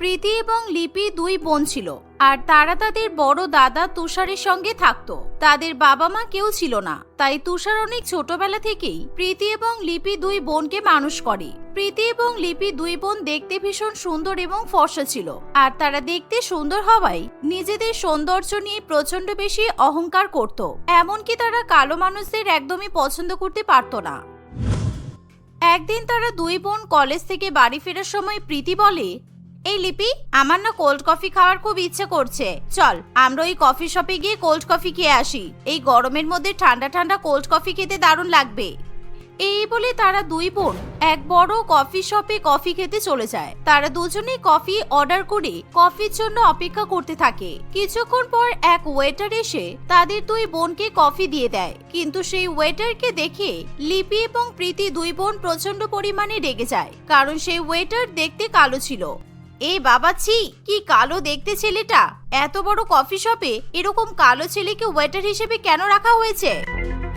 প্রীতি এবং লিপি দুই বোন ছিল আর তারা তাদের বড় দাদা তুষারের সঙ্গে থাকতো। তাদের বাবা মা কেউ ছিল না, তাই তুষার অনেক ছোটবেলা থেকেই প্রীতি এবং লিপি দুই বোনকে মানুষ করে। প্রীতি এবং লিপি দুই বোন দেখতে ভীষণ সুন্দর এবং ফর্সা ছিল, আর তারা দেখতে সুন্দর হওয়ায় নিজেদের সৌন্দর্য নিয়ে প্রচন্ড বেশি অহংকার করত। এমনকি তারা কালো মানুষদের একদমই পছন্দ করতে পারত না। একদিন তারা দুই বোন কলেজ থেকে বাড়ি ফেরার সময় প্রীতি বলে, এই লিপি, আমার না কোল্ড কফি খাওয়ার খুব ইচ্ছে করছে, চল আমরা ওই কফি শপে গিয়ে কোল্ড কফি খেয়ে আসি। এই গরমের মধ্যে ঠান্ডা ঠান্ডা কোল্ড কফি খেতে দারুণ লাগবে। এই বলে তারা দুই বোন এক বড় কফি শপে কফি খেতে চলে যায়। তারা দুজনেই কফি অর্ডার করে কফির জন্য অপেক্ষা করতে থাকে। কিছুক্ষণ পর এক ওয়েটার এসে তাদের দুই বোনকে কফি দিয়ে দেয়, কিন্তু সেই ওয়েটারকে দেখে লিপি এবং প্রীতি দুই বোন প্রচন্ড পরিমাণে রেগে যায়, কারণ সেই ওয়েটার দেখতে কালো ছিল। এই বাবা, ছি, কি কালো দেখতে ছেলেটা! এত বড় কফি শপে এরকম কালো ছেলেকে ওয়েটার হিসেবে কেন রাখা হয়েছে?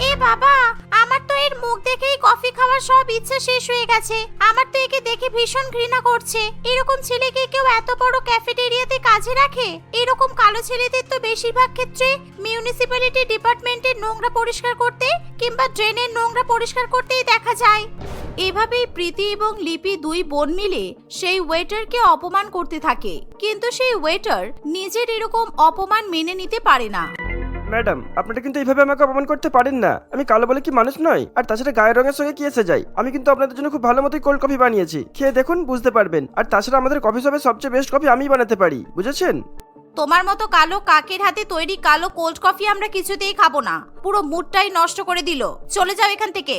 এ বাবা, আমার তো এর মুখ দেখেই কফি খাওয়ার সব ইচ্ছা শেষ হয়ে গেছে। আমার তো একে দেখে ভীষণ ঘৃণা করছে। এরকম ছেলেকে কেউ এত বড় ক্যাফেটেরিয়াতে কাজে রাখে? এরকম কালো ছেলেদের তো বেশিরভাগ ক্ষেত্রে মিউনিসিপ্যালিটি ডিপার্টমেন্টের নোংরা পরিষ্কার করতে কিংবা ড্রেনের নোংরা পরিষ্কার করতেই দেখা যায়। এভাবেই প্রীতি এবং লিপি দুই বোন মিলে সেই ওয়েটারকে অপমান করতে থাকে, কিন্তু সেই ওয়েটার নিজের এরকম অপমান মেনে নিতে পারে না। ম্যাডাম, আপনারা কিন্তু এইভাবে আমাকে অপমান করতে পারেন না। আমি কালো বলে কি মানুষ নয়? আর তাছাড়া গায়ের রঙের সঙ্গে কি এসে যায়? আমি কিন্তু আপনাদের জন্য খুব ভালো মতোই কোল্ড কফি বানিয়েছি, খেয়ে দেখুন, বুঝতে পারবেন। আর তাছাড়া আমাদের কফি শপে সবচেয়ে বেস্ট কফি আমিই বানাতে পারি, বুঝেছেন? তোমার মতো কালো কাকের হাতে তৈরি কালো কোল্ড কফি আমরা কিছুতেই খাবো না। পুরো মুডটাই নষ্ট করে দিল। চলে যাও এখান থেকে।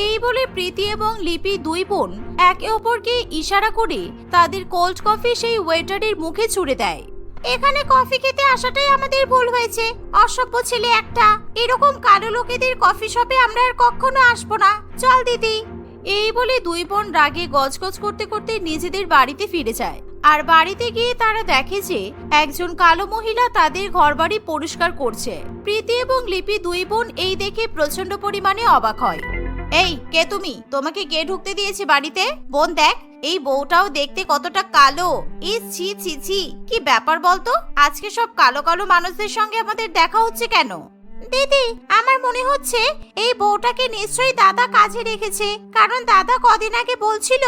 এই বলে প্রীতি এবং লিপি দুই বোন একে অপরকে ইশারা করে তাদের কোল্ড কফি সেই ওয়েটারের মুখে ছুঁড়ে দেয়। এখানে কফি খেতে আসাটাই আমাদের ভুল হয়েছে, অসভ্য ছেলে একটা। এরকম কালো লোকেদের কফি শপে আমরা আর কখনো আসবো না। চল দিদি। এই বলে দুই বোন রাগে গজগজ করতে করতে নিজেদের বাড়িতে ফিরে যায়। আর বাড়িতে গিয়ে তারা দেখে যে একজন কালো মহিলা তাদের ঘরবাড়ি পরিষ্কার করছে। প্রীতি এবং লিপি দুই বোন এই দেখে প্রচন্ড পরিমাণে অবাক হয়। এই, কে তুমি? তোমাকে কে ঢুকতে দিয়েছে বাড়িতে? বোন দেখ, এই বউটাও দেখতে কতটা কালো। ইস, ছি ছি ছি, কি ব্যাপার বলতো? আজকে সব কালো কালো মানুষদের সঙ্গে আমাদের দেখা হচ্ছে কেন? দিদি, আমার মনে হচ্ছে এই বউটাকে নিশ্চয়ই দাদা কাজে রেখেছে, কারণ দাদা কদিন আগে বলছিল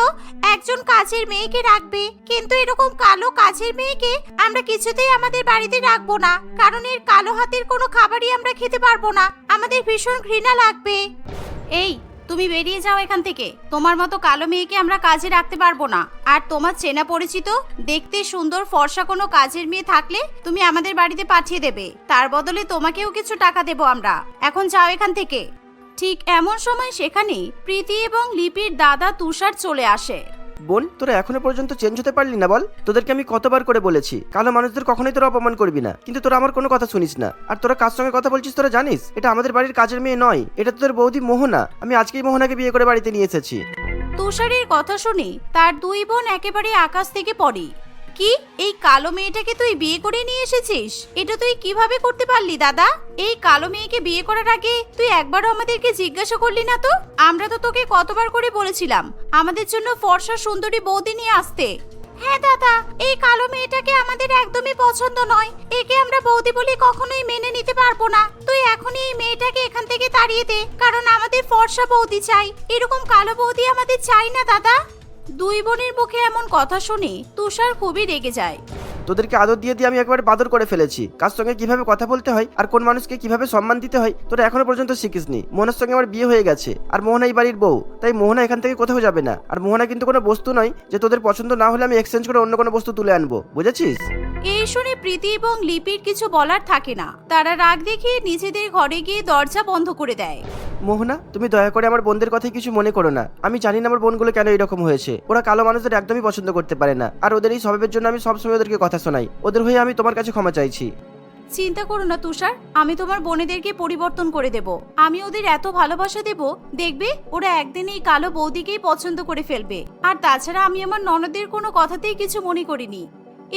একজন কাজের মেয়েকে রাখবে। কিন্তু এরকম কালো কাজের মেয়েকে আমরা কিছুতেই আমাদের বাড়িতে রাখবো না, কারণ এর কালো হাতের কোনো খাবারই আমরা খেতে পারবো না। আমাদের ভীষণ ঘৃণা লাগবে। এই, তুমি বেরিয়ে যাও এখান থেকে। তোমার মতো কালো মেয়েকে আমরা কাজে রাখতে পারবো না। আর তোমার চেনা পরিচিত দেখতে সুন্দর ফর্সা কোনো কাজের মেয়ে থাকলে তুমি আমাদের বাড়িতে পাঠিয়ে দেবে। তার বদলে তোমাকেও কিছু টাকা দেবো আমরা। এখন যাও এখান থেকে। ঠিক এমন সময় সেখানে প্রীতি এবং লিপির দাদা তুষার চলে আসে। বোন, তোরা এখনো পর্যন্ত চেঞ্জ হতে পারলি না বল? তোদেরকে আমি কতবার করে বলেছি কালো মানুষদের কখনোই তোরা অপমান করবি না, কিন্তু তোরা আমার কোনো কথা শুনিস না। আর তোরা কার সঙ্গে কথা বলছিস তোরা জানিস? এটা আমাদের বাড়ির কাজের মেয়ে নয়, এটা তোদের বৌদি মোহনা। আমি আজকেই মোহনাকে বিয়ে করে বাড়িতে নিয়ে এসেছি। তুষারের কথা শুনে তার দুই বোন একেবারে আকাশ থেকে পড়ে। কি, এই কালো মেয়েটাকে তুই বিয়ে করে নিয়ে এসেছিস? এটা তুই কিভাবে করতে পারলি দাদা? এই কালো মেয়েকে বিয়ে করার আগে তুই একবারও আমাদেরকে জিজ্ঞাসা করলি না তো? আমরা তো তোকে কতবার করে বলেছিলাম আমাদের জন্য ফর্সা সুন্দরী বৌদি নিয়ে আসতে। হ্যাঁ দাদা, এই কালো মেয়েটাকে আমাদের একদমই পছন্দ নয়। একে আমরা বৌদি বলে কখনোই মেনে নিতে পারবো না। তুই এখনই এই মেয়েটাকে এখান থেকে তাড়িয়ে দে, কারণ আমাদের ফর্সা বৌদি চাই। এরকম কালো বৌদি আমাদের চাই না দাদা। দুই বোনের মুখে এমন কথা শুনে তুষার খুবই রেগে যায়। তোদেরকে আদর দিয়ে দিয়ে আমি একবার বাদর করে ফেলেছি। কার সঙ্গে কিভাবে কথা বলতে হয় আর কোন মানুষকে কিভাবে সম্মান দিতে হয় তোরা এখনো পর্যন্ত শিখিসনি। মোহনার সঙ্গে আমার বিয়ে হয়ে গেছে, আর মোহনা এই বাড়ির বউ, তাই মোহনা এখান থেকে কোথাও যাবে না। আর মোহনা কিন্তু কোনো বস্তু নয় যে তোদের পছন্দ না হলে আমি এক্সচেঞ্জ করে অন্য কোনো বস্তু তুলে আনবো, বুঝেছিস? এই শুনে প্রীতি এবং লিপির কিছু বলার থাকে না। তারা রাগ দেখিয়ে নিজেদের ঘরে গিয়ে দরজা বন্ধ করে দেয়। মোহনা, তুমি দয়া করে আমার বোনদের কথাই কিছু মনে করো না। আমি জানি না আমার বোনগুলো কেন এরকম হয়েছে। ওরা কালো মানুষদের একদমই পছন্দ করতে পারে না, আর ওদের এই স্বভাবের জন্য আমি সবসময় ওদেরকে কথা শোনাই। ওদের হয়ে আমি তোমার কাছে ক্ষমা চাইছি। চিন্তা করো না তুষার, আমি তোমার বোনেদেরকে পরিবর্তন করে দেব। আমি ওদের এত ভালোবাসা দেব, দেখবে ওরা একদিন এই কালো বৌদিকেই পছন্দ করে ফেলবে। আর তাছাড়া আমি আমার ননদের কোনো কথাতেই কিছু মনে করিনি।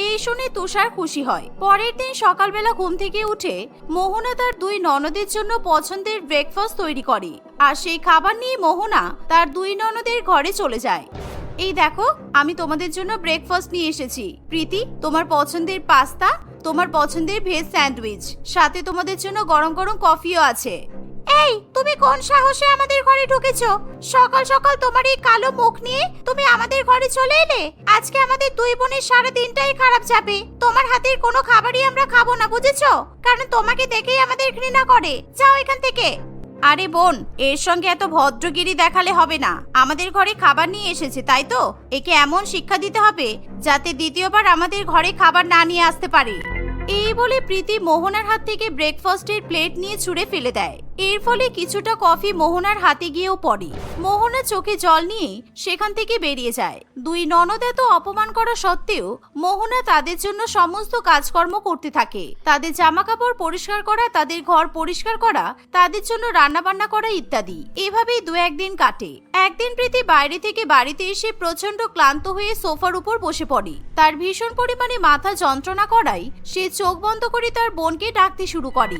এই শুনে তুষার খুশি হয়। পরের দিন সকালবেলা ঘুম থেকে উঠে মোহনা তার দুই ননদের জন্য পছন্দের ব্রেকফাস্ট তৈরি করে। আর সেই খাবার নিয়ে মোহনা তার দুই ননদের ঘরে চলে যায়। এই দেখো, আমি তোমাদের জন্য ব্রেকফাস্ট নিয়ে এসেছি। প্রীতি, তোমার পছন্দের পাস্তা, তোমার পছন্দের ভেজ স্যান্ডউইচ, সাথে তোমাদের জন্য গরম গরম কফিও আছে। এই, তুমি কোন সাহসে আমাদের ঘরে ঢুকেছো? সকাল সকাল তোমার এই কালো মুখ নিয়ে তুমি আমাদের ঘরে চলে এলে। আজকে আমাদের দুই বোনের সারা দিনটাই খারাপ যাবে। তোমার হাতের কোনো খাবারই আমরা খাবো না, বুঝেছো? কারণ তোমাকে দেখেই আমাদের ঘৃণা করে। যাও এখান থেকে। আরে বোন, এর সঙ্গে এত ভদ্রগিরি দেখালে হবে না। আমাদের ঘরে খাবার নিয়ে এসেছে, তাই তো একে এমন শিক্ষা দিতে হবে যাতে দ্বিতীয়বার আমাদের ঘরে খাবার না নিয়ে আসতে পারে। এই বলে প্রীতি মোহনার হাত থেকে ব্রেকফাস্টের প্লেট নিয়ে ছুঁড়ে ফেলে দেয়। এর ফলে কিছুটা কফি মোহনার হাতে গিয়েও পড়ে। মোহনা চোখে জল নিয়ে সেখান থেকে বেরিয়ে যায়। দুই ননদ এত অপমান করা সত্ত্বেও মোহনা তাদের জন্য সমস্ত কাজকর্ম করতে থাকে। তাদের জামা কাপড় পরিষ্কার করা, তাদের ঘর পরিষ্কার করা, তাদের জন্য রান্না বান্না করা ইত্যাদি। এভাবেই দু একদিন কাটে। একদিন প্রীতি বাইরে থেকে বাড়িতে এসে প্রচন্ড ক্লান্ত হয়ে সোফার উপর বসে পড়ে। তার ভীষণ পরিমাণে মাথা যন্ত্রণা করায় সে চোখ বন্ধ করে তার বোনকে ডাকতে শুরু করে।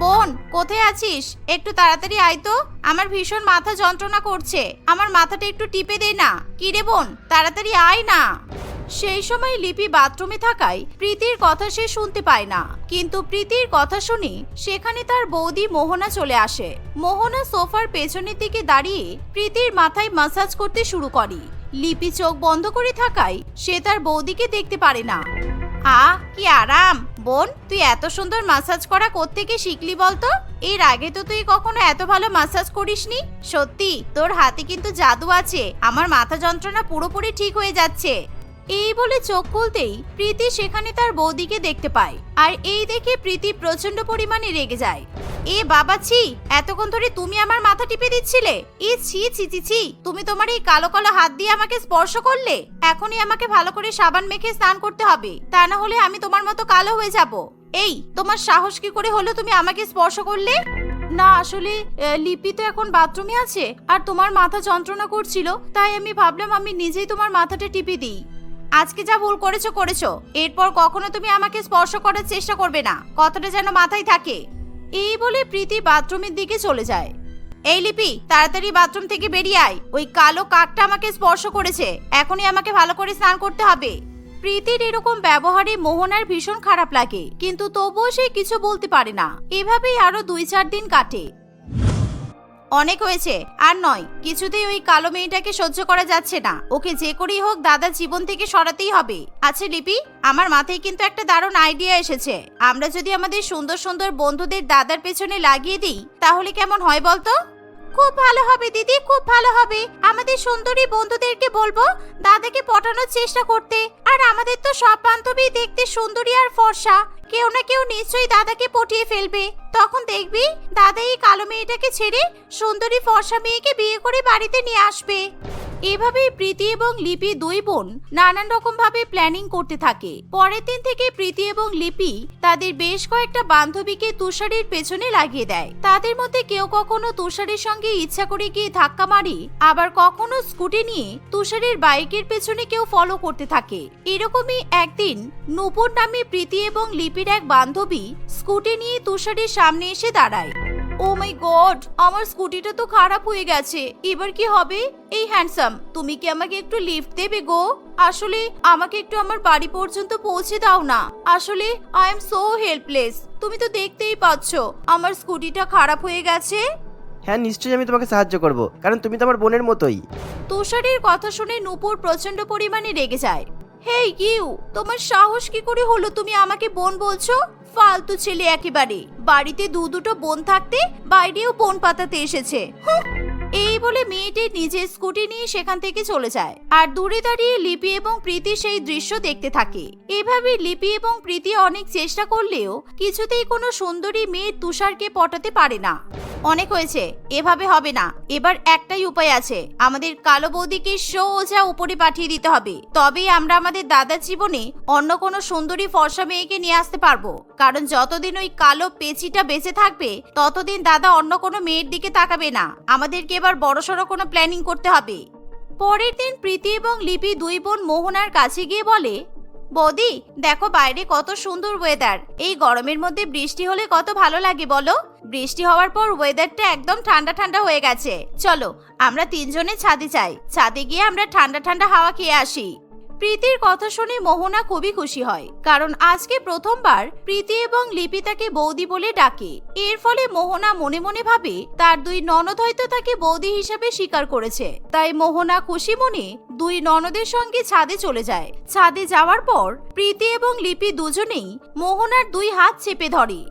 বোন, কোথায় আছিস? একটু তাড়াতাড়ি আয় তো, আমার ভীষণ মাথা যন্ত্রণা করছে। আমার মাথাটা একটু টিপে দে না। কি রে বোন, তাড়াতাড়ি আয় না। সেই সময় লিপি বাথরুমে থাকায় প্রীতির কথা সে শুনতে পায় না। কিন্তু প্রীতির কথা শুনে সেখানে তার বৌদি মোহনা চলে আসে। মোহনা সোফার পেছনের দিকে দাঁড়িয়ে প্রীতির মাথায় মাসাজ করতে শুরু করে। লিপি চোখ বন্ধ করে থাকায় সে তার বৌদিকে দেখতে পারে না। কি আরাম! বোন, তুই এত সুন্দর মাসাজ করা কোত্থেকে শিখলি বলতো? এর আগে তো তুই কখনো এত ভালো মাসাজ করিসনি। সত্যি তোর হাতে কিন্তু জাদু আছে। আমার মাথা যন্ত্রণা পুরোপুরি ঠিক হয়ে যাচ্ছে। এই বলে চোখ খুলতেই প্রীতি সেখানে তার বৌদিকে দেখতে পায়। আর এই দেখে প্রীতি প্রচন্ড পরিমাণে রেগে যায়। এ বাবা, ছি! এতক্ষণ ধরে তুমি আমার মাথা টিপে দিচ্ছিলে? এ ছি ছি ছি ছি! তুমি তোমার এই কালো কালো হাত দিয়ে আমাকে স্পর্শ করলে। এখনই আমাকে ভালো করে সাবান মেখে স্নান করতে হবে, তা না হলে আমি তোমার মতো কালো হয়ে যাব। এই, তোমার সাহস কি করে হলো তুমি আমাকে স্পর্শ করলে? না, আসলে লিপি তো এখন বাথরুমে আছে আর তোমার মাথা যন্ত্রণা করছিল, তাই আমি ভাবলাম আমি নিজেই তোমার মাথাটা টিপে দিই। আজকে যা ভুল করেছো করেছো, এরপর কখনো তুমি আমাকে স্পর্শ করার চেষ্টা করবে না, কথাটা যেন মাথায় থাকে। এই বলে প্রীতি বাথরুমের দিকে চলে যায়। এই লিপি, তাড়াতাড়ি বাথরুম থেকে বেরিয়ে আয়। ওই কালো কাকটা আমাকে স্পর্শ করেছে, এখনই আমাকে ভালো করে স্নান করতে হবে। প্রীতির এরকম ব্যবহারে মোহনার ভীষণ খারাপ লাগে, কিন্তু তবুও সে কিছু বলতে পারে না। এভাবেই আরো 2-4 দিন কাটে। অনেক হয়েছে, আর নয়, কিছুতেই ওই কালো মেয়েটাকে সহ্য করা যাচ্ছে না। ওকে যে করেই হোক দাদার জীবন থেকে সরাতেই হবে। আচ্ছা লিপি, আমার মাথায় কিন্তু একটা দারুণ আইডিয়া এসেছে। আমরা যদি আমাদের সুন্দর সুন্দর বন্ধুদের দাদার পেছনে লাগিয়ে দিই তাহলে কেমন হয় বলতো? খুব ভালো হবে দিদি, খুব ভালো হবে। আমাদের সুন্দরী বন্ধুদেরকে বলবো দাদাকে পটানোর চেষ্টা করতে। আর আমাদের তো সব বান্ধবী দেখতে সুন্দরী আর ফর্সা, কেউ না কেউ নিশ্চয়ই দাদাকে পটিয়ে ফেলবে। তখন দেখবি দাদা এই কালো মেয়েটাকে ছেড়ে সুন্দরী ফর্সা মেয়েকে বিয়ে করে বাড়িতে নিয়ে আসবে। এভাবেই প্রীতি এবং লিপি দুই বোন নানান রকম ভাবে প্ল্যানিং করতে থাকে। পরের দিন থেকে প্রীতি এবং লিপি তাদের বেশ কয়েকটা বান্ধবীকে তুষারের পেছনে লাগিয়ে দেয়। তাদের মধ্যে কেউ কখনো তুষারের সঙ্গে ইচ্ছা করে গিয়ে ধাক্কা মারে, আবার কখনো স্কুটি নিয়ে তুষারের বাইকের পেছনে কেউ ফলো করতে থাকে। এরকমই একদিন নূপুর নামে প্রীতি এবং লিপির এক বান্ধবী স্কুটি নিয়ে তুষারের সামনে এসে দাঁড়ায়। ও মাই গড, আমার স্কুটিটা তো খারাপ হয়ে গেছে, এবার কি হবে? এই হ্যান্ডসাম, তুমি কি আমাকে একটু লিফট দেবে গো? আসলে আমাকে একটু আমার বাড়ি পর্যন্ত পৌঁছে দাও না। আসলে আই এম সো হেল্পলেস। তুমি তো দেখতেই পাচ্ছ আমার স্কুটিটা খারাপ হয়ে গেছে। হ্যাঁ, নিশ্চয়ই আমি তোমাকে সাহায্য করব, কারণ তুমি তো আমার বোনের মতোই। তুষারের কথা শুনে নূপুর প্রচন্ড পরিমাণে রেগে যায়। হেই ইউ, তোমার সাহস কি করে হলো তুমি আমাকে বোন বলছো? ফালতু ছেলে একেবারে। বাড়িতে দুটো বোন থাকতে বাইরেও বোন পাতাতে এসেছে। এই বলে মেয়েটি নিজের স্কুটি নিয়ে সেখান থেকে চলে যায়। আর দূরে দাঁড়িয়ে লিপি এবং প্রীতি সেই দৃশ্য দেখতে থাকে। এভাবে লিপি এবং প্রীতি অনেক চেষ্টা করলেও কিছুতেই কোনো সুন্দরী মেয়ে তুষারকে পটাতে পারে না। অনেক হয়েছে, এভাবে হবে না। এবার একটাই উপায় আছে, আমাদের কালো বৌদিকে সোজা উপরে পাঠিয়ে দিতে হবে। তবেই আমরা আমাদের দাদার জীবনে অন্য কোনো সুন্দরী ফর্সা মেয়েকে নিয়ে আসতে পারবো। কারণ যতদিন ওই কালো পেচিটা বেঁচে থাকবে ততদিন দাদা অন্য কোনো মেয়ের দিকে তাকাবে না। আমাদেরকে এবার বড়সড় কোনো প্ল্যানিং করতে হবে। পরের দিন প্রীতি এবং লিপি দুই বোন মোহনার কাছে গিয়ে বলে, বৌদি দেখো বাইরে কত সুন্দর ওয়েদার। এই গরমের মধ্যে বৃষ্টি হলে কত ভালো লাগে বলো। বৃষ্টি হওয়ার পর ওয়েদারটা একদম ঠান্ডা ঠান্ডা হয়ে গেছে। চলো আমরা তিনজনে ছাদে যাই, ছাদে গিয়ে আমরা ঠান্ডা ঠান্ডা হাওয়া খেয়ে আসি। প্রীতির কথা শুনে মোহনা খুবই খুশি হয়, কারণ আজকে প্রথমবার প্রীতি এবং লিপি তাকে বৌদি বলে ডাকে। এর ফলে মোহনা মনে মনে ভাবে তার দুই ননদ হয়তো তাকে বৌদি হিসেবে স্বীকার করেছে। তাই মোহনা খুশি মনে দুই ননদের সঙ্গে ছাদে চলে যায়। ছাদে যাওয়ার পর প্রীতি এবং লিপি দুজনেই মোহনার দুই হাত চেপে ধরে।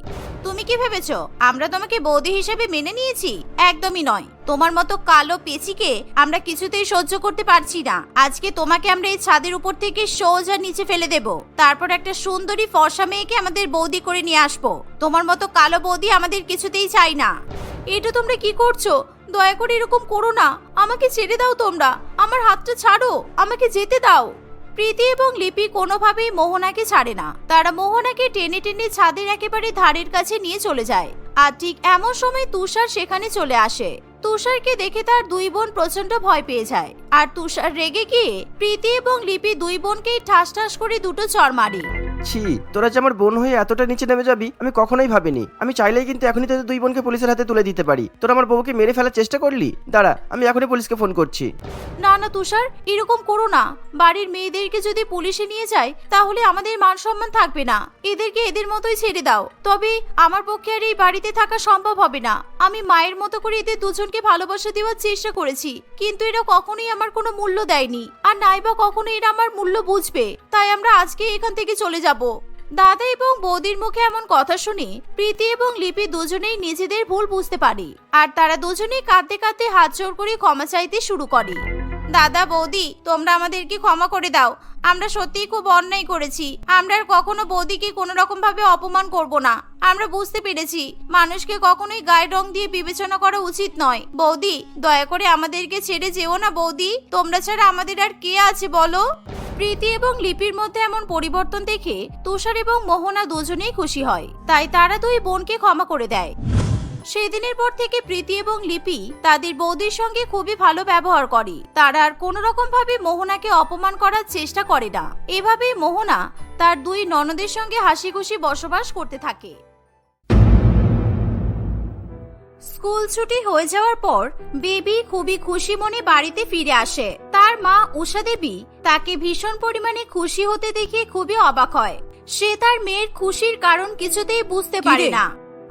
তুমি কি ভেবেছো আমরা তোমাকে বৌদি হিসেবে মেনে নিয়েছি? একদমই নয়। তোমার মতো কালো পেচিকে আমরা কিছুতেই সহ্য করতে পারছি না। আজকে তোমাকে আমরা এই ছাদের উপর থেকে সোজা নিচে ফেলে দেব, তারপর একটা সুন্দরী ফর্সা মেয়েকে আমাদের বৌদি করে নিয়ে আসবো। তোমার মতো কালো বৌদি আমাদের কিছুতেই চাই না। এটা তোমরা কি করছো? দয়া করে এরকম করো না, আমাকে ছেড়ে দাও। তোমরা আমার হাতটা ছাড়ো, আমাকে যেতে দাও। প্রীতি এবং লিপি কোনোভাবেই মোহনাকে ছাড়ে না। তারা মোহনাকে টেনে টেনে ছাদের একেবারে ধারের কাছে নিয়ে চলে যায়। আর ঠিক এমন সময় তুষার সেখানে চলে আসে। তুষারকে দেখে তার দুই বোন প্রচন্ড ভয় পেয়ে যায়। আর তুষার রেগে গিয়ে প্রীতি এবং লিপি দুই বোনকেই ঠাস ঠাস করে দুটো চড় মারে। ছি, তোরা যে আমার বোন হয়ে এতটা নিচে নেমে যাবি আমি কখনোই ভাবিনি। আমি চাইলেই কিন্তু এখনই তোদের দুই বোনকে পুলিশের হাতে তুলে দিতে পারি। তোরা আমার বউকে মেরে ফেলার চেষ্টা করলি। দাঁড়া, আমি এখনই পুলিশকে ফোন করছি। না না তুষার, এরকম করো না। বাড়ির মেয়েদেরকে যদি পুলিশে নিয়ে যায় তাহলে আমাদের মান সম্মান থাকবে না। এদেরকে এদের মতোই ছেড়ে দাও। তবে আমার পক্ষে আর এই বাড়িতে থাকা সম্ভব হবে না। আমি মায়ের মতো করে এদের দুজনকে ভালোবাসা দেওয়ার চেষ্টা করেছি, কিন্তু এরা কখনোই আমার কোনো মূল্য দেয়নি। আর নাইবা কখনো এরা আমার মূল্য বুঝবে। তাই আমরা আজকে এখান থেকে চলে যাব। দাদা এবং বৌদির মুখে এমন কথা শুনে প্রীতি এবং লিপি দুজনেই নিজেদের ভুল বুঝতে পারে। আর তারা দুজনেই কাঁদতে কাঁদতে হাত জোড় করে ক্ষমা চাইতে শুরু করে। দাদা বৌদি, তোমরা আমাদেরকে ক্ষমা করে দাও। আমরা সত্যিই খুব অন্যায় করেছি। আমরা আর কখনো বৌদিকে কোনো রকম ভাবে অপমান করব না। আমরা বুঝতে পেরেছি মানুষকে কখনোই গায়ের রং দিয়ে বিবেচনা করা উচিত নয়। বৌদি, দয়া করে আমাদেরকে ছেড়ে যেও না বৌদি। তোমরা ছাড়া আমাদের আর কে আছে বলো? প্রীতি এবং লিপির মধ্যে এমন পরিবর্তন দেখে তুষার এবং মোহনা দুজনেই খুশি হয়। তাই তারা দুই বোনকে ক্ষমা করে দেয়। সেদিনের পর থেকে প্রীতি এবং লিপি তাদের বৌদির সঙ্গে খুবই ভালো ব্যবহার করে। তারা আর কোনো রকম ভাবে মোহনাকে অপমান করার চেষ্টা করে না। এভাবেই মোহনা তার দুই ননদের সঙ্গে হাসি খুশি বসবাস করতে থাকে। স্কুল ছুটি হয়ে যাওয়ার পর বেবি খুবই খুশি মনে বাড়িতে ফিরে আসে। তার মা উষা দেবী তাকে ভীষণ পরিমাণে খুশি হতে দেখে খুবই অবাক হয়। সে তার মেয়ের খুশির কারণ কিছুতেই বুঝতে পারে না।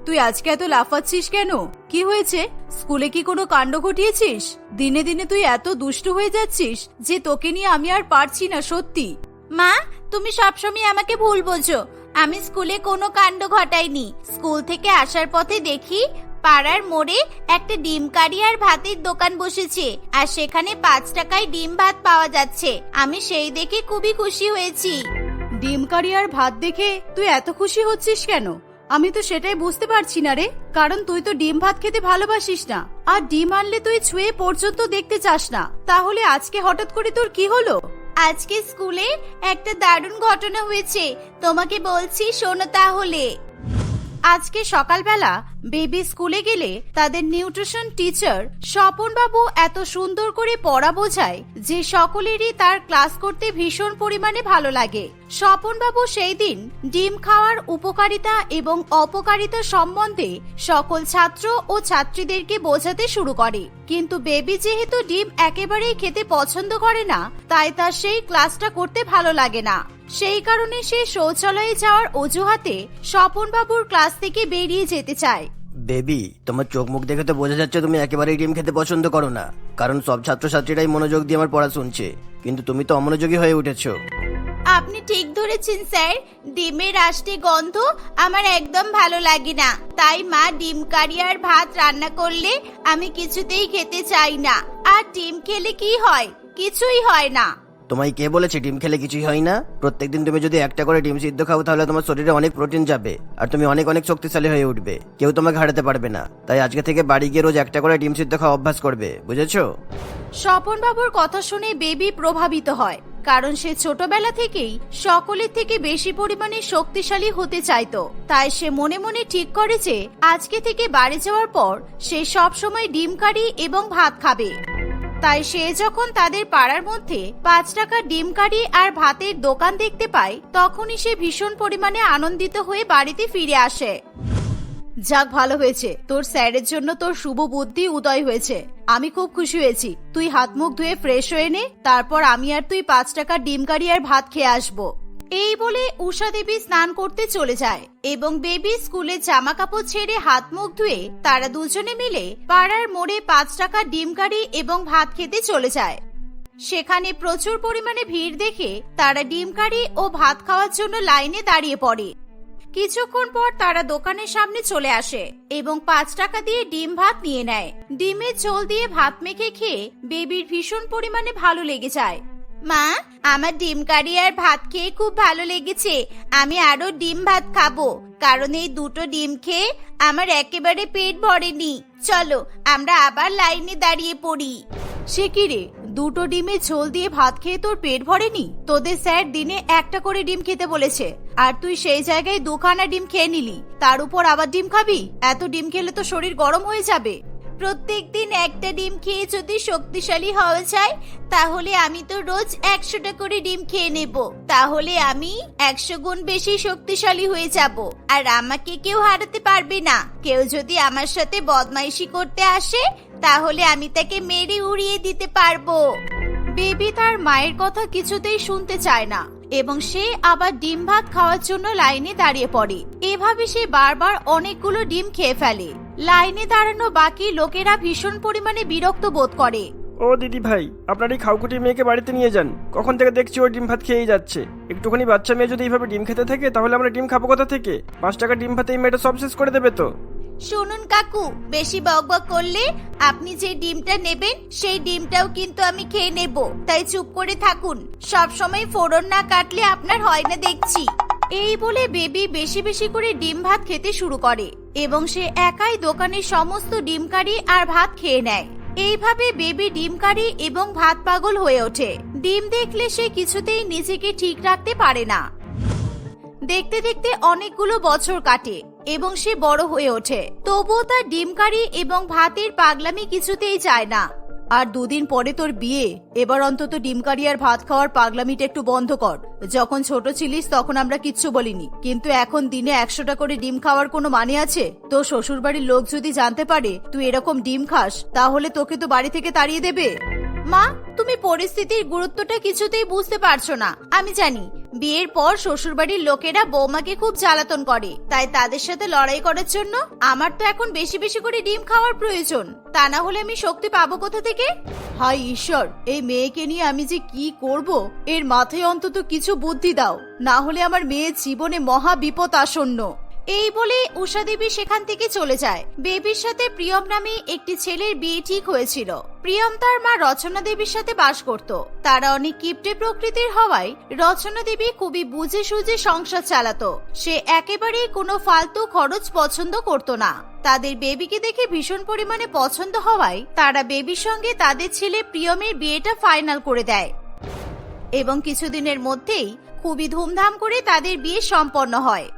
তুই আজকে এত লাফাচ্ছিস কেন? কি হয়েছে? স্কুলে কি কোনো কাণ্ড ঘটিয়েছিস? দিনে দিনে তুই এত দুষ্টু হয়ে যাচ্ছিস যে তোকে নিয়ে আমি আর পারছি না সত্যি। মা, তুমি সবসময় আমাকে ভুল বোঝো। আমি স্কুলে কোনো কাণ্ড ঘটাইনি। স্কুল থেকে আসার পথে দেখি পাড়ার মোড়ে একটা ডিম কারি আর ভাতের দোকান বসেছে, আর সেখানে 5 টাকায় ডিম ভাত পাওয়া যাচ্ছে। আমি সেই দেখে খুবই খুশি হয়েছি। ডিম কারি আর ভাত দেখে তুই এত খুশি হচ্ছিস কেন? আমি তো সেটাই বুঝতে পারছি না রে। কারণ তুই তো ডিম ভাত খেতে ভালোবাসিস না, আর ডিম আনলে তুই ছুঁয়ে পর্যন্ত দেখতে চাস না। তাহলে আজকে হঠাৎ করে তোর কি হলো? আজকে স্কুলে একটা দারুণ ঘটনা হয়েছে, তোমাকে বলছি শোনো তাহলে। আজকে সকালবেলা বেবি স্কুলে গেলে তাদের নিউট্রিশন টিচার স্বপন বাবু এত সুন্দর করে পড়া বোঝায় যে সকলেরই তার ক্লাস করতে ভীষণ পরিমাণে ভালো লাগে। স্বপন বাবু সেই দিন ডিম খাওয়ার উপকারিতা এবং অপকারিতা সম্বন্ধে সকল ছাত্র ও ছাত্রীদেরকে বোঝাতে শুরু করে। কিন্তু বেবি যেহেতু ডিম একেবারেই খেতে পছন্দ করে না, তাই তার সেই ক্লাসটা করতে ভালো লাগে না। সেই কারণে সে শৌচালয়ে যাওয়ার অজুহাতে স্বপন বাবুর ক্লাস থেকে বেরিয়ে যেতে চায়। বেবি, তোমার চোখ মুখ দেখে তো বোঝা যাচ্ছে তুমি একেবারেই ডিম খেতে পছন্দ করো না। কারণ সব ছাত্রছাত্রীরাই মনোযোগ দিয়ে আমার পড়া শুনছে, কিন্তু তুমি তো অমনোযোগী হয়ে উঠেছো। আপনি ঠিক ধরেছেন স্যার। ডিমের আষ্টে গন্ধ আমার একদম ভালো লাগে না। তাই মা ডিম কারি আর ভাত রান্না করলে আমি কিছুতেই খেতে চাই না। আর ডিম খেলে কি হয়? কিছুই হয় না। তোমায় কে বলেছে ডিম খেলে কিছুই হয় না? প্রত্যেকদিন তুমি যদি একটা করে ডিম সিদ্ধ খাও তাহলে তোমার শরীরে অনেক প্রোটিন যাবে, আর তুমি অনেক অনেক শক্তিশালী হয়ে উঠবে। কেউ তোমাকে হারাতে পারবে না। তাই আজকে থেকে বাড়ি গিয়ে রোজ একটা করে ডিম সিদ্ধ খাওয়া অভ্যাস করবে, বুঝেছো? স্বপন বাবুর কথা শুনে বেবি প্রভাবিত হয়, কারণ সে ছোটবেলা থেকেই সকলের থেকে বেশি পরিমাণে শক্তিশালী হতে চাইতো। তাই সে মনে মনে ঠিক করে যে আজকে থেকে বাড়ি যাওয়ার পর সে সব সময় ডিম কারি এবং ভাত খাবে। তাই সে যখন তাদের পাড়ার মধ্যে 5 টাকা ডিম কারি আর ভাতের দোকান দেখতে পায়, তখনই সে ভীষণ পরিমাণে আনন্দিত হয়ে বাড়িতে ফিরে আসে। যাক, ভালো হয়েছে, তোর স্যারের জন্য তোর শুভ বুদ্ধি উদয় হয়েছে। আমি খুব খুশি হয়েছি। তুই হাত মুখ ধুয়ে ফ্রেশ হয়ে নে, তারপর আমি আর তুই 5 টাকার ডিম কারি আর ভাত খেয়ে আসবো। এই বলে উষা দেবী স্নান করতে চলে যায় এবং বেবি স্কুলের জামা কাপড় ছেড়ে হাত মুখ ধুয়ে তারা দুজনে মিলে পাড়ার মোড়ে 5 টাকার ডিম কারি এবং ভাত খেতে চলে যায়। সেখানে প্রচুর পরিমাণে ভিড় দেখে তারা ডিম কারি ও ভাত খাওয়ার জন্য লাইনে দাঁড়িয়ে পড়ে। কিছুক্ষণ পর তারা দোকানের সামনে চলে আসে এবং 5 টাকা দিয়ে ডিম ভাত নিয়ে নেয়। ডিমের ঝোল দিয়ে ভাত মেখে খেয়ে বেবির ভীষণ পরিমাণে ভালো লেগে যায়। মা, আমার ডিম কারি আর ভাত খেয়ে খুব ভালো লেগেছে। আমি আরো ডিম ভাত খাবো, কারণ এই দুটো ডিম খেয়ে আমার একেবারে পেট ভরেনি। চলো আমরা আবার লাইনে দাঁড়িয়ে পড়ি। সে কি রে, দুটো ডিমের ঝোল দিয়ে ভাত খেয়ে তোর পেট ভরেনি? তোদের স্যার দিনে 1টা করে ডিম খেতে বলেছে, আর তুই সেই জায়গায় 2খানা ডিম খেয়ে নিলি। তার উপর আবার ডিম খাবি? এত ডিম খেলে তো শরীর গরম হয়ে যাবে। প্রত্যেকদিন 1টা ডিম খেয়ে যদি শক্তিশালী হওয়া যায়, তাহলে আমি তো রোজ 100টা করে ডিম খেয়ে নেব। তাহলে আমি 100 গুণ বেশি শক্তিশালী হয়ে যাব, আর আমাকে কেউ হারাতে পারবে না। কেউ যদি আমার সাথে বদমাইশি করতে আসে, তাহলে আমি তাকে মেরে উড়িয়ে দিতে পারবো। বেবি তার মায়ের কথা কিছুতেই শুনতে চায় না এবং সে আবার ডিম ভাত খাওয়ার জন্য লাইনে দাঁড়িয়ে পড়ে। এভাবে সে বারবার অনেকগুলো ডিম খেয়ে ফেলে। লাইনে দাঁড়ানো বাকি লোকেরা ভীষণ পরিমাণে বিরক্ত বোধ করে। ও দিদি ভাই, আপনার এই খাউকুটি মেয়েকে বাড়িতে নিয়ে যান। কখন থেকে দেখছি ও ডিম ভাত খেয়েই যাচ্ছে। একটুখানি বাচ্চা মেয়ে যদি এইভাবে ডিম খেতে থাকে, তাহলে আমরা ডিম খাবো কোথা থেকে? 5 টাকা ডিম ভাতে এই মেয়েটা সব শেষ করে দেবে তো। শুনুন কাকু, বেশি বকবক করলে আপনি যে ডিমটা নেবেন সেই ডিমটাও কিন্তু আমি খেয়ে নেব। তাই চুপ করে থাকুন। সব সময় ফোড়ন না কাটলে আপনার হয় না দেখছি। এই বলে বেবি বেশি বেশি করে ডিম ভাত খেতে শুরু করে এবং সে একাই দোকানের সমস্ত ডিম কারি আর ভাত খেয়ে নেয়। এইভাবে বেবি ডিম কারি এবং ভাত পাগল হয়ে ওঠে। ডিম দেখলে সে কিছুতেই নিজেকে ঠিক রাখতে পারে না। দেখতে দেখতে অনেকগুলো বছর কাটে এবং সে বড় হয়ে ওঠে। তবুও তার ডিম কারি এবং ভাতের পাগলামি কিছুতেই যায় না। আর 2 দিন পরে তোর বিয়ে, এবার অন্তত ডিম কারি আর ভাত খাওয়ার পাগলামিটা একটু বন্ধ কর। যখন ছোট ছিলিস তখন আমরা কিচ্ছু বলিনি, কিন্তু এখন দিনে 100টা করে ডিম খাওয়ার কোনো মানে আছে? তোর শ্বশুর বাড়ির লোক যদি জানতে পারে তুই এরকম ডিম খাস, তাহলে তোকে তো বাড়ি থেকে তাড়িয়ে দেবে। মা, তুমি পরিস্থিতির গুরুত্বটা কিছুতেই বুঝতে পারছো না। আমি জানি বিয়ের পর শ্বশুরবাড়ির লোকেরা বৌমাকে খুব জ্বালাতন করে, তাই তাদের সাথে লড়াই করার জন্য আমার তো এখন বেশি বেশি করে ডিম খাওয়ার প্রয়োজন। তা না হলে আমি শক্তি পাবো কোথা থেকে? হায় ঈশ্বর, এই মেয়েকে নিয়ে আমি যে কি করব, এর মাথায় অন্তত কিছু বুদ্ধি দাও, না হলে আমার মেয়ের জীবনে মহা বিপদ আসন্ন। এই বলে উষা দেবী সেখান থেকে চলে যায়। বেবির সাথে প্রিয়ম নামে একটি ছেলের বিয়ে ঠিক হয়েছিল। প্রিয়ম তার মা রচনা দেবীর সাথে বাস করত। তারা অনেক কিপটে প্রকৃতির হওয়ায় রচনা দেবী খুবই বুঝে সুঝে সংসার চালাতো। সে একেবারেই কোনো ফালতু খরচ পছন্দ করত না। তাদের বেবিকে দেখে ভীষণ পরিমাণে পছন্দ হওয়ায় তারা বেবির সঙ্গে তাদের ছেলে প্রিয়মের বিয়েটা ফাইনাল করে দেয় এবং কিছুদিনের মধ্যেই খুবই ধুমধাম করে তাদের বিয়ে সম্পন্ন হয়।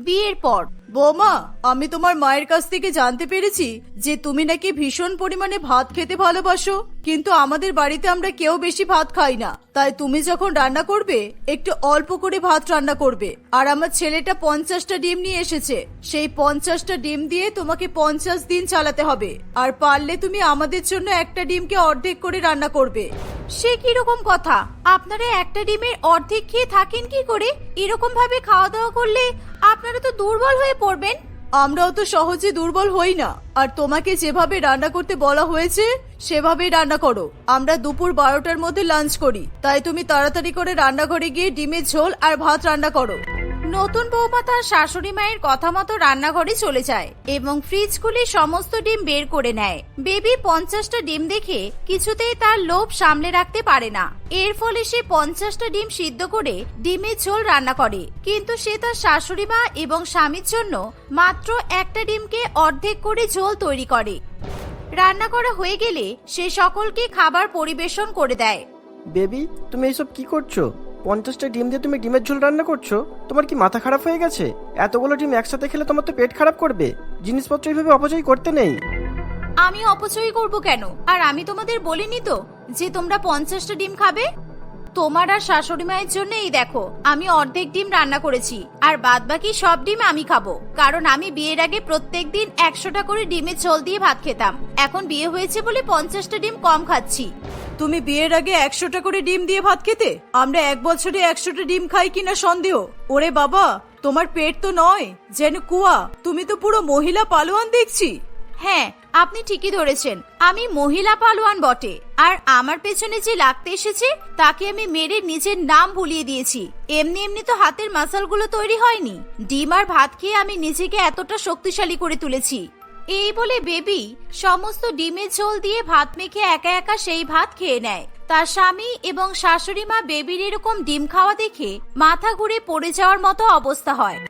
বিয়ের পর, বৌমা, আমি তোমার মায়ের কাছ থেকে জানতে পেরেছি যে তুমি নাকি ভীষণ পরিমাণে ভাত খেতে ভালোবাসো, কিন্তু আমাদের বাড়িতে আমরা কেউ বেশি ভাত খাই না। তাই তুমি যখন রান্না করবে একটু অল্প করে ভাত রান্না করবে। আর আমার ছেলেটা 50টা ডিম নিয়ে এসেছে, সেই 50টা ডিম দিয়ে তোমাকে 50 দিন চালাতে হবে। আর পারলে তুমি আমাদের জন্য একটা ডিমকে অর্ধেক করে রান্না করবে। সে কিরকম কথা? আপনারা একটা ডিমের অর্ধেক খেয়ে থাকেন কি করে? এরকম ভাবে খাওয়া দাওয়া করলে আপনারা তো দুর্বল হয়ে পড়বেন। আমরাও তো সহজে দুর্বল হই না। আর তোমাকে যেভাবে রান্না করতে বলা হয়েছে সেভাবেই রান্না করো। আমরা দুপুর 12টার মধ্যে লাঞ্চ করি, তাই তুমি তাড়াতাড়ি করে রান্নাঘরে গিয়ে ডিমের ঝোল আর ভাত রান্না করো। নতুন বৌমা তার শাশুড়ি মায়ের কথা মতো রান্নাঘরে চলে যায় এবং ফ্রিজ খুলে সমস্ত ডিম বের করে নেয়। বেবি 50টা ডিম দেখে কিছুতেই তার লোভ সামলে রাখতে পারে না। এর ফলে সে 50টা ডিম সিদ্ধ করে ডিমের ঝোল রান্না করে, কিন্তু সে তার শাশুড়ি মা এবং স্বামীর জন্য মাত্র একটা ডিমকে অর্ধেক করে ঝোল তৈরি করে। রান্না করা হয়ে গেলে সে সকলকে খাবার পরিবেশন করে দেয়। বেবি, তুমি এইসব কি করছো? 50টা ডিম দিয়ে তুমি ডিমের ঝোল রান্না করছো? তোমার কি মাথা খারাপ হয়ে গেছে? এতগুলো ডিম একসাথে খেলে তোমার তো পেট খারাপ করবে। জিনিসপত্র এইভাবে অপচয় করতে নেই। আমি অপচয় করব কেন? আর আমি তোমাদের বলিনি তো যে তোমরা 50টা ডিম খাবে? তোমার আর শাশুড়ি মায়ের জন্য এই দেখো আমি অর্ধেক ডিম রান্না করেছি, আর বাদবাকি সব ডিম আমি খাবো, কারণ আমি বিয়ের আগে প্রত্যেকদিন 100টা করে ডিমের ঝোল দিয়ে ভাত খেতাম। এখন বিয়ে হয়েছে বলে 50টা ডিম কম খাচ্ছি। তুমি বিয়ের আগে 100টা করে ডিম দিয়ে ভাত খেতে? আমরা এক বছরে 100টা ডিম খাই কিনা সন্দেহ। ওরে বাবা, তোমার পেট তো নয় যেন কুয়া, তুমি তো পুরো মহিলা পালোয়ান দেখছি। হ্যাঁ, আপনি ঠিকই ধরেছেন, আমি মহিলা পালোয়ান বটে। আর আমার পেছনে যে লাগতে এসেছে তাকে আমি মেরে নিজের নাম ভুলিয়ে দিয়েছি। এমনি এমনি তো হাতের মাসলগুলো তৈরি হয়নি। ডিম আর ভাত খেয়ে আমি নিজেকে এতটা শক্তিশালী করে তুলেছি। এই বলে বেবি সমস্ত ডিমের ঝোল দিয়ে ভাত মেখে একা একা সেই ভাত খেয়ে নেয়। তার স্বামী এবং শাশুড়ি মা বেবির এরকম ডিম খাওয়া দেখে মাথা ঘুরে পড়ে যাওয়ার মতো অবস্থা হয়।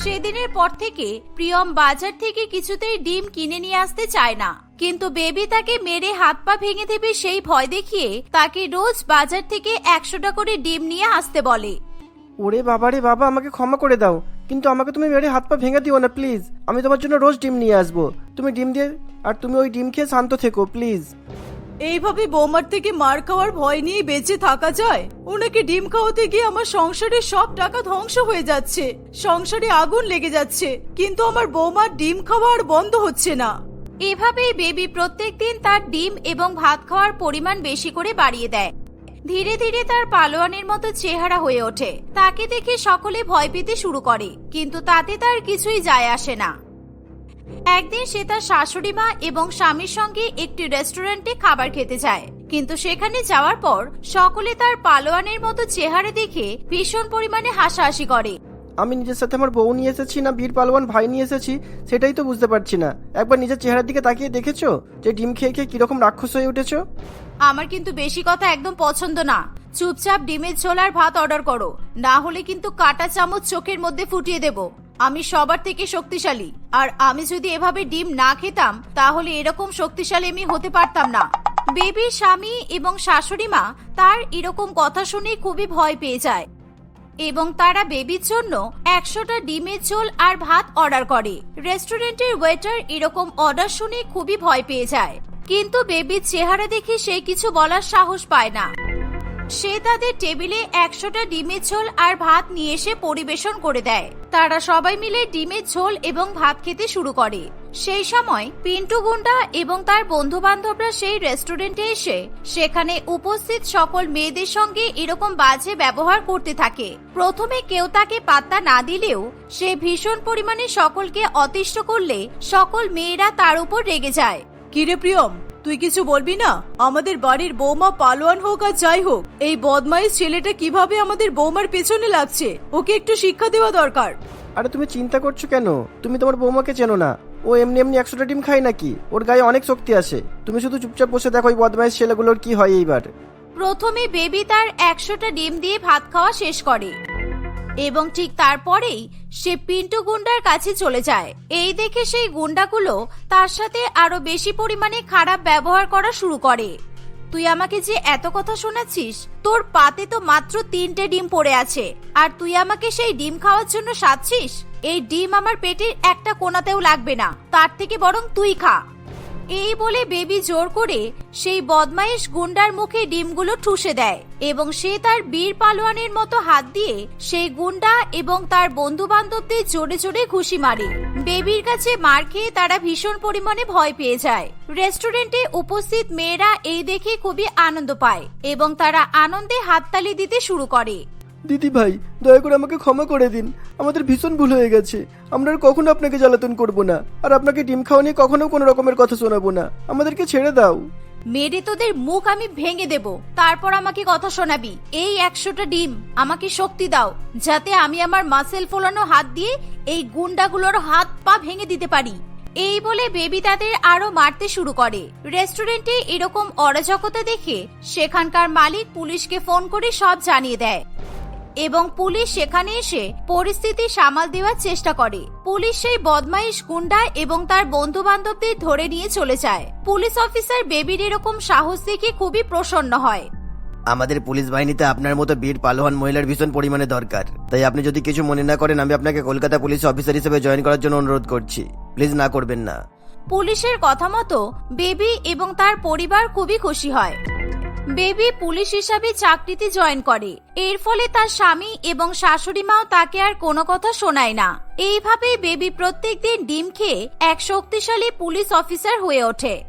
সেদিনের পর থেকে প্রিয়ম বাজার থেকে কিছুতেই ডিম কিনে নিয়ে আসতে চায় না, কিন্তু বেবি তাকে মেরে হাত পা ভেঙে দেবে সেই ভয় দেখিয়ে তাকে রোজ বাজার থেকে 100টা করে ডিম নিয়ে আসতে বলে। ওরে বাবা রে বাবা, আমাকে ক্ষমা করে দাও, কিন্তু আমাকে তুমি মেরে হাত পা ভেঙে দিও না প্লিজ। আমি তোমার জন্য রোজ ডিম নিয়ে আসবো, তুমি ডিম দিয়ে আর তুমি ওই ডিম খেয়ে শান্ত থেকো প্লিজ। এইভাবে বৌমার থেকে মার খাওয়ার ভয় নিয়ে বেঁচে থাকা যায়? ওনাকে ডিম খাওয়াতে গিয়ে আমার সংসারের সব টাকা ধ্বংস হয়ে যাচ্ছে, সংসারে আগুন লেগে যাচ্ছে, কিন্তু আমার বৌমার ডিম খাওয়া আর বন্ধ হচ্ছে না। এভাবেই বেবি প্রত্যেকদিন তার ডিম এবং ভাত খাওয়ার পরিমাণ বেশি করে বাড়িয়ে দেয়। ধীরে ধীরে তার পালোয়ানের মতো চেহারা হয়ে ওঠে। তাকে দেখে সকলে ভয় পেতে শুরু করে, কিন্তু তাতে তার কিছুই যায় আসে না। একদিন সে তার শাশুড়ি মা এবং স্বামীর সঙ্গে একটি রেস্টুরেন্টে খাবার খেতে যায়, কিন্তু সেখানে যাওয়ার পর সকলে তার পালোয়ানের মতো চেহারা দেখে ভীষণ পরিমাণে হাসাহাসি করে। আমি নিজের সাথে আমার বউ নিয়ে এসেছি না বীর পালোয়ান ভাই নিয়ে এসেছি সেটাই তো বুঝতে পারছি না। একবার নিজের চেহারার দিকে তাকিয়ে দেখেছো যে ডিম খেয়ে খেয়ে কিরকম রাক্ষস হয়ে উঠেছো? আমার কিন্তু বেশি কথা একদম পছন্দ না। চুপচাপ ডিমের ঝোল আর ভাত অর্ডার করো, না হলে কিন্তু কাঁটা চামচ চোখের মধ্যে ফুটিয়ে দেব। আমি সবার থেকে শক্তিশালী, আর আমি যদি এভাবে ডিম না খেতাম তাহলে এরকম শক্তিশালী আমি হতে পারতাম না। বেবির স্বামী এবং শাশুড়ি মা তার এরকম কথা শুনে খুবই ভয় পেয়ে যায় এবং তারা বেবির জন্য 100টা ডিমের ঝোল আর ভাত অর্ডার করে। রেস্টুরেন্টের ওয়েটার এরকম অর্ডার শুনে খুবই ভয় পেয়ে যায়, কিন্তু বেবির চেহারা দেখে সে কিছু বলার সাহস পায় না। সে তাদের টেবিলে 100টা ডিমের ঝোল আর ভাত নিয়ে এসে পরিবেশন করে দেয়। তারা সবাই মিলে ডিমের ঝোল এবং ভাত খেতে শুরু করে। সেই সময় পিন্টু গুন্ডা এবং তার বন্ধু বান্ধবরা সেই রেস্টুরেন্টে এসে সেখানে উপস্থিত সকল মেয়েদের সঙ্গে এরকম বাজে ব্যবহার করতে থাকে। প্রথমে কেউ তাকে পাত্তা না দিলেও সে ভীষণ পরিমাণে সকলকে অতিষ্ঠ করলে সকল মেয়েরা তার উপর রেগে যায়। কিরে প্রিয়ম, তুই কিছু বলবি না? আমাদের বাড়ির বৌমা পালোয়ান হোক আর যাই হোক, এই বদমাইশ ছেলেটা কিভাবে আমাদের বৌমার পেছনে লাগছে, ওকে একটু শিক্ষা দেওয়া দরকার। আরে তুমি চিন্তা করছো কেন? তুমি তোমার বৌমাকে চেনো না? ও এমনি এমনি 100টা ডিম খায় নাকি? ওর গায়ে অনেক শক্তি আছে। তুমি শুধু চুপচাপ বসে দেখো ওই বদমাইশ ছেলেগুলোর কি হয় এইবার। প্রথমে বেবি তার 100টা ডিম দিয়ে ভাত খাওয়া শেষ করে এবং ঠিক তারপরেই সে পিন্টু গুন্ডার কাছে চলে যায়। এই দেখে সেই গুন্ডাগুলো তার সাথে আরো বেশি পরিমাণে খারাপ ব্যবহার করা শুরু করে। তুই আমাকে যে এত কথা শোনাচ্ছিস, তোর পাতে তো মাত্র 3টে ডিম পড়ে আছে, আর তুই আমাকে সেই ডিম খাওয়ার জন্য সাধছিস? এই ডিম আমার পেটের একটা কোণাতেও লাগবে না, তার থেকে বরং তুই খা। এই বলে বেবি জোর করে সেই বদমাইশ গুন্ডার মুখে ডিমগুলো ঠুসে দেয় এবং সে তার বীর পালোয়ানের মতো হাত দিয়ে সেই গুন্ডা এবং তার বন্ধু বান্ধবদের জোরে জোরে ঘুষি মারে। বেবির কাছে মার খেয়ে তারা ভীষণ পরিমাণে ভয় পেয়ে যায়। রেস্টুরেন্টে উপস্থিত মেয়েরা এই দেখে খুবই আনন্দ পায় এবং তারা আনন্দে হাততালি দিতে শুরু করে। দিদি ভাই, দয়া করে আমাকে ক্ষমা করে দিন, আমাদের ভীষণ ভুল হয়ে গেছে। আমরা আর কখনো আপনাকে জ্বালাতন করব না, আর আপনাকে ডিম খাওয়া নিয়ে কখনো কোনো রকমের কথা শোনাবো না। আমাদেরকে ছেড়ে দাও। মেরে তোদের মুখ আমি ভেঙে দেব, তারপর আমাকে কথা শোনাবি। এই 100টা ডিম আমাকে শক্তি দাও, যাতে আমি আমার মাসেল ফোলানো হাত দিয়ে এই গুন্ডাগুলোর হাত পা ভেঙে দিতে পারি। এই বলে বেবি তাদের আরো মারতে শুরু করে। রেস্টুরেন্টে এরকম অরাজকতা দেখে সেখানকার মালিক পুলিশকে ফোন করে সব জানিয়ে দেয় এবং পুলিশ সেখানে এসে পরিস্থিতি সামাল দেওয়ার চেষ্টা করে। পুলিশ সেই বদমাইশ গুন্ডা এবং তার বন্ধু বান্ধবদের ধরে নিয়ে চলে যায়। পুলিশ অফিসার বেবির এরকম সাহস দেখে খুবই প্রসন্ন হয়। আমাদের পুলিশ বাহিনীতে আপনার মতো বীর পালোয়ান মহিলার ভীষণ পরিমাণে দরকার। তাই আপনি যদি কিছু মনে না করেন, আমি আপনাকে কলকাতা পুলিশ অফিসার হিসেবে জয়েন করার জন্য অনুরোধ করছি। প্লিজ না করবেন না। পুলিশের কথা মতো বেবি এবং তার পরিবার খুবই খুশি হয়। বেবি পুলিশ হিসাবে চাকরিতে জয়েন করে। এর ফলে তার স্বামী এবং শাশুড়ি মাও তাকে আর কোনো কথা শোনায় না। এইভাবেই বেবি প্রত্যেকদিন ডিম খেয়ে এক শক্তিশালী পুলিশ অফিসার হয়ে ওঠে।